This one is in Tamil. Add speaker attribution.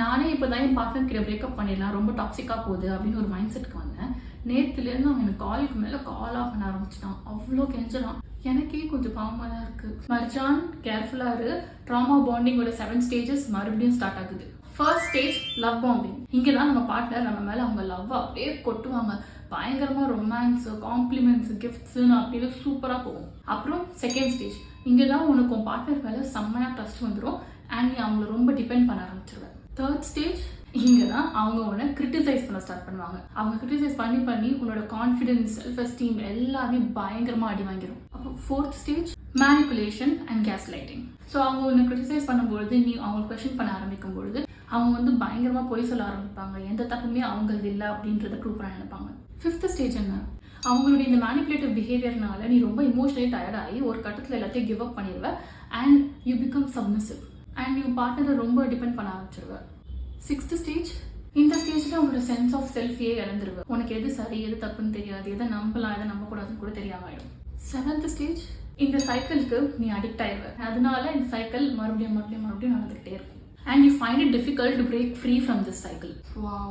Speaker 1: நானே இப்போ தான் என் பார்ட்னர் கிட்ட பிரேக்கப் பண்ணிடலாம், ரொம்ப டாக்ஸிக்காக போகுது அப்படின்னு ஒரு மைண்ட் செட்டுக்கு வந்தேன். நேற்றுலேருந்து அவன் எனக்கு காலுக்கு மேலே காலாக பண்ண ஆரம்பிச்சிட்டான். அவ்வளோ கெஞ்சலாம். எனக்கே கொஞ்சம் பாவமாக தான் இருக்குது. மர்ஜான் கேர்ஃபுல்லாக இரு. ட்ராமா பாண்டிங்கோட 7 ஸ்டேஜஸ் மறுபடியும் ஸ்டார்ட் ஆகுது. First stage love bombing. இங்கே தான் நம்ம பார்ட்னர் நம்ம மேலே அவங்க லவ் அப்படியே கொட்டுவாங்க. பயங்கரமாக ரொமான்ஸு, காம்ப்ளிமெண்ட்ஸு, கிஃப்ட்ஸுன்னு அப்படின்னு சூப்பராக போகும். அப்புறம் செகண்ட் ஸ்டேஜ். இங்கே தான் உனக்கு உன் பார்ட்னர் மேலே செம்மையாக ட்ரஸ்ட் வந்துடும் அண்ட் நீ அவங்கள ரொம்ப டிபெண்ட் பண்ண ஆரம்பிச்சிருவேன். Third stage. இங்கே தான் அவங்க உன்னை கிரிட்டிசைஸ் பண்ண ஸ்டார்ட் பண்ணுவாங்க. அவங்க கிரிட்டிசைஸ் பண்ணி உன்னோட கான்ஃபிடென்ஸ், செல்ஃப் எஸ்டீம் எல்லாமே பயங்கரமாக அடி வாங்கிடும். அப்போ fourth stage manipulation and gas lighting. So அவங்க உன்னை கிரிட்டிசைஸ் பண்ணும்பொழுது, நீ அவங்க கொஸ்டின் பண்ண ஆரம்பிக்கும் பொழுது அவங்க வந்து பயங்கரமாக பொய் சொல்ல ஆரம்பிப்பாங்க. எந்த தப்புமே அவங்களுக்கு இல்லை அப்படின்றத ப்ரூவ் பண்ண நினைப்பாங்க. ஃபிஃப்த் ஸ்டேஜ் என்ன? அவங்களுடைய இந்த மேனிப்புலேட்டிவ் பிஹேவியர்னால நீ ரொம்ப இமோஷனலி டயர்டாகி ஒரு கட்டத்தில் எல்லாத்தையும் கிவ் அப் பண்ணிடுவ and you become submissive and நீ பார்ட்னரை ரொம்ப டிபெண்ட் பண்ண ஆரம்பிச்சிருவ. Sixth stage. இந்த ஸ்டேஜில் உங்களோட சென்ஸ் ஆஃப் செல்ஃபையே இழந்துருவ. உனக்கு எது சரி எது தப்புன்னு தெரியாது, எதை நம்பலாம் எதை நம்பக்கூடாதுன்னு கூட தெரியாம ஆயிடும். Seventh stage. இந்த சைக்கிளுக்கு நீ அடிக்ட் ஆயிடுவ. அதனால இந்த சைக்கிள் மறுபடியும் நடந்துகிட்டே இருக்கும். And you find it difficult to break free from this cycle. Wow.